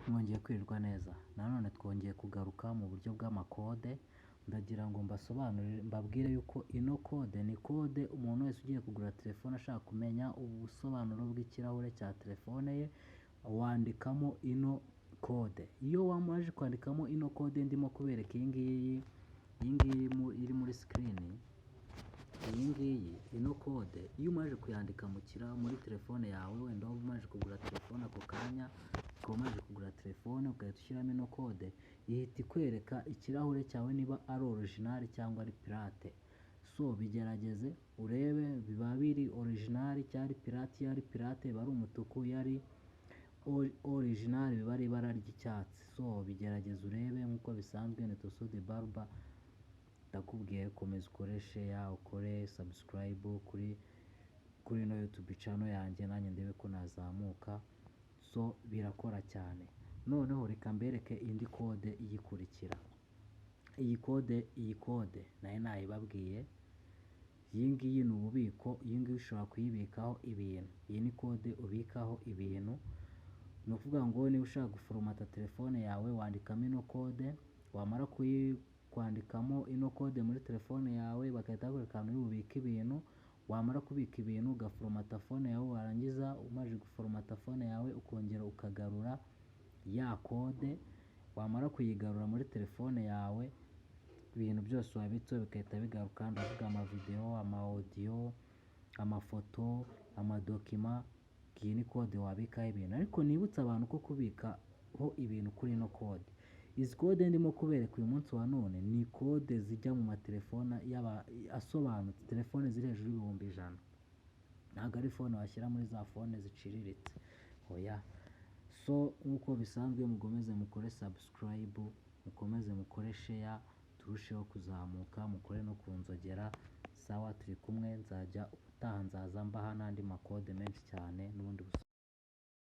Mwongeye kwirirwa neza, nanone twongeye kugaruka mu buryo bw'amakode, ndagira ngo mbasobanurire mbabwire yuko ino kode ni kode umuntu wese ugiye kugura telefone ashaka kumenya ubusobanuro bw'ikirahure cya telefone ye, wandikamo ino kode. Iyo wamaze kwandikamo ino kode ndimo kubereka iyi ngiyi iri muri sikirini, ino kode iyo umaze kuyandika muri telefone yawe, wenda waba umaze kugura telefone ako kanya, ukaba umaze kugura telefone ugahita ushyiramo ino kode, ihita ikwereka ikirahure cyawe niba ari orijinali cyangwa ari pirate. Bigerageze urebe biba biri orijinali cyangwa ari pirate. Iyo ari pirate biba ari umutuku, iyo ari orijinali biba ari ibara ry'icyatsi. Bigerageze urebe nk'uko bisanzwe. Ni Tusudi Barba, ndakubwiye komeza ukore share, ukore subscribe kuri ino YouTube channel yanjye, nanjye ndebe ko nazamuka. Birakora cyane. Noneho reka mbereke indi kode iyikurikira. Iyi kode nayo nayibabwiye, iyi ngiyi ni ububiko. Iyi ngiyi ushobora kuyibikaho ibintu. Iyi ni kode ubikaho ibintu. Ni ukuvuga ngo niba ushaka guforomata telefone yawe, wandikamo ino kode, wamara kwandikamo ino kode muri telefone yawe, bagahita bakwereka ahantu uri bubike ibintu. Wamara kubika ibintu ugaforomata fone yawe, warangiza umaze guforomata fone yawe ukongera ukagarura ya kode. Wamara kuyigarura muri telefone yawe, ibintu byose wabitseho bigahita bigaruka. Ndavuga amavidewo, amawodiyo, amafoto, amadokima. Iyi ni kode wabikaho ibintu. Ariko nibutse abantu ko kubikaho ibintu kuri ino kode, izi kode ndimo kubereka uyu munsi wa none ni kode zijya mu matelefone asobanutse, telefone ziri hejuru y'ibihumbi 100. Ntabwo ari fone washyira muri za fone ziciriritse, oya. Nk'uko bisanzwe mukomeze mukore subscribe, mukomeze mukore share, turusheho kuzamuka, mukore no kunzogera. Sawa, turi kumwe. Ubutaha nzaza mbaha n'andi makode menshi cyane n'ubundi